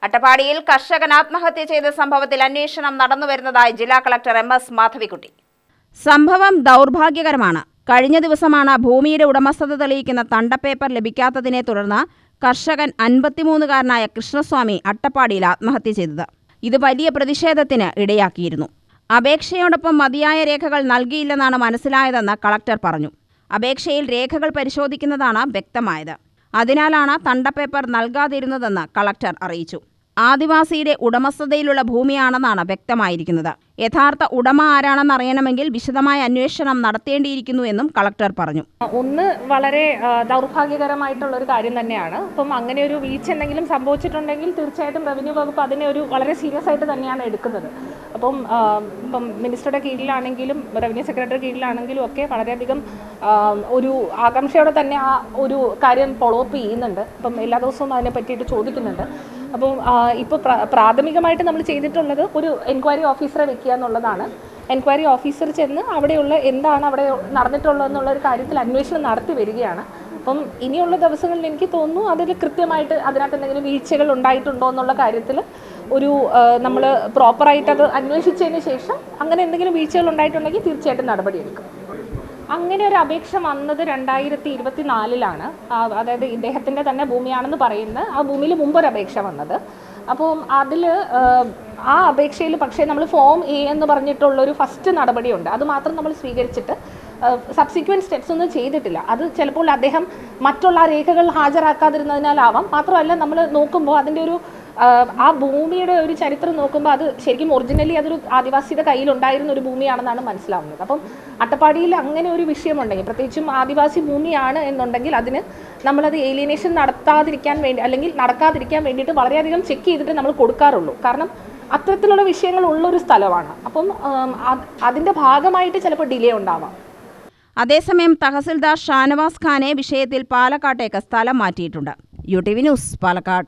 അട്ടപ്പാടിയിൽ കർഷകൻ ആത്മഹത്യ ചെയ്ത സംഭവത്തിൽ അന്വേഷണം നടന്നുവരുന്നതായി ജില്ലാ കളക്ടർ MS മാധവിക്കുട്ടി. സംഭവം ദൗർഭാഗ്യകരമാണ്. കഴിഞ്ഞ ദിവസമാണ് ഭൂമിയുടെ ഉടമസ്ഥത തെളിയിക്കുന്ന തണ്ടപ്പേപ്പർ ലഭിക്കാത്തതിനെ തുടർന്ന് കർഷകൻ 53-കാരനായ കൃഷ്ണസ്വാമി അട്ടപ്പാടിയിൽ ആത്മഹത്യ ചെയ്തത്. ഇത് വലിയ പ്രതിഷേധത്തിന് ഇടയാക്കിയിരുന്നു. അപേക്ഷയോടൊപ്പം മതിയായ രേഖകൾ നൽകിയില്ലെന്നാണ് മനസ്സിലായതെന്ന് കളക്ടർ പറഞ്ഞു. അപേക്ഷയിൽ രേഖകൾ പരിശോധിക്കുന്നതാണ് വ്യക്തമായത്. അതിനാലാണ് തണ്ടപ്പേപ്പർ നൽകാതിരുന്നതെന്ന് കളക്ടർ അറിയിച്ചു. ആദിവാസിയുടെ ഉടമസ്ഥതയിലുള്ള ഭൂമിയാണെന്നാണ് വ്യക്തമായിരിക്കുന്നത്. യഥാർത്ഥ ഉടമ ആരാണെന്ന് അറിയണമെങ്കിൽ വിശദമായ അന്വേഷണം നടത്തേണ്ടിയിരിക്കുന്നു എന്നും കളക്ടർ പറഞ്ഞു. ഒന്ന് വളരെ ദൗർഭാഗ്യകരമായിട്ടുള്ള ഒരു കാര്യം തന്നെയാണ്. അപ്പം അങ്ങനെ ഒരു വീഴ്ച എന്തെങ്കിലും സംഭവിച്ചിട്ടുണ്ടെങ്കിൽ തീർച്ചയായിട്ടും റവന്യൂ വകുപ്പ് അതിനെ ഒരു വളരെ സീരിയസ് ആയിട്ട് തന്നെയാണ് എടുക്കുന്നത്. ഇപ്പം മിനിസ്റ്ററുടെ കീഴിലാണെങ്കിലും റവന്യൂ സെക്രട്ടറി കീഴിലാണെങ്കിലും ഒക്കെ വളരെയധികം ഒരു ആകാംക്ഷയോടെ തന്നെ ആ ഒരു കാര്യം ഫോളോ അപ്പ് ചെയ്യുന്നുണ്ട്. അപ്പം എല്ലാ ദിവസവും അതിനെ പറ്റിയിട്ട് ചോദിക്കുന്നുണ്ട്. അപ്പോൾ ഇപ്പോൾ പ്രാഥമികമായിട്ട് നമ്മൾ ചെയ്തിട്ടുള്ളത് ഒരു എൻക്വയറി ഓഫീസറെ വെക്കുക എന്നുള്ളതാണ്. എൻക്വയറി ഓഫീസർ ചെന്ന് അവിടെയുള്ള എന്താണ് അവിടെ നടന്നിട്ടുള്ളതെന്നുള്ളൊരു കാര്യത്തിൽ അന്വേഷണം നടത്തി വരികയാണ്. അപ്പം ഇനിയുള്ള ദിവസങ്ങളിൽ എനിക്ക് തോന്നുന്നു അതിൽ കൃത്യമായിട്ട് അതിനകത്ത് എന്തെങ്കിലും വീഴ്ചകൾ ഉണ്ടായിട്ടുണ്ടോ എന്നുള്ള കാര്യത്തിൽ ഒരു നമ്മൾ പ്രോപ്പറായിട്ട് അത് അന്വേഷിച്ചതിന് ശേഷം അങ്ങനെ എന്തെങ്കിലും വീഴ്ചകൾ ഉണ്ടായിട്ടുണ്ടെങ്കിൽ തീർച്ചയായിട്ടും നടപടിയെടുക്കും. അങ്ങനെ ഒരു അപേക്ഷ വന്നത് 2024-ലാണ്. അതായത് ഇദ്ദേഹത്തിൻ്റെ തന്നെ ഭൂമിയാണെന്ന് പറയുന്നത് ആ ഭൂമിയിൽ മുമ്പൊരു അപേക്ഷ വന്നത്. അപ്പോൾ അതിൽ ആ അപേക്ഷയിൽ പക്ഷേ നമ്മൾ ഫോം A എന്ന് പറഞ്ഞിട്ടുള്ളൊരു ഫസ്റ്റ് നടപടിയുണ്ട്. അത് മാത്രം നമ്മൾ സ്വീകരിച്ചിട്ട് സബ്സിക്വൻറ്റ് സ്റ്റെപ്സ് ഒന്നും ചെയ്തിട്ടില്ല. അത് ചിലപ്പോൾ അദ്ദേഹം മറ്റുള്ള രേഖകൾ ഹാജരാക്കാതിരുന്നതിനാലാവാം. മാത്രമല്ല നമ്മൾ നോക്കുമ്പോൾ അതിൻ്റെ ഒരു ആ ഭൂമിയുടെ ഒരു ചരിത്രം നോക്കുമ്പോൾ അത് ശരിക്കും ഒറിജിനലി അതൊരു ആദിവാസിയുടെ കയ്യിലുണ്ടായിരുന്ന ഒരു ഭൂമിയാണെന്നാണ് മനസ്സിലാവുന്നത്. അപ്പം അട്ടപ്പാടിയിൽ അങ്ങനെ ഒരു വിഷയമുണ്ടെങ്കിൽ, പ്രത്യേകിച്ചും ആദിവാസി ഭൂമിയാണ് എന്നുണ്ടെങ്കിൽ അതിന് നമ്മളത് ഏലിയനേഷൻ നടത്താതിരിക്കാൻ വേണ്ടി അല്ലെങ്കിൽ നടക്കാതിരിക്കാൻ വേണ്ടിയിട്ട് വളരെയധികം ചെക്ക് ചെയ്തിട്ട് നമ്മൾ കൊടുക്കാറുള്ളൂ. കാരണം അത്തരത്തിലുള്ള വിഷയങ്ങൾ ഉള്ളൊരു സ്ഥലമാണ്. അപ്പം അതിൻ്റെ ഭാഗമായിട്ട് ചിലപ്പോൾ ഡിലേ ഉണ്ടാവാം. അതേസമയം തഹസിൽദാർ ഷാനവാസ് ഖാനെ വിഷയത്തിൽ പാലക്കാട്ടേക്ക് സ്ഥലം മാറ്റിയിട്ടുണ്ട്. UTV news, Palakkad.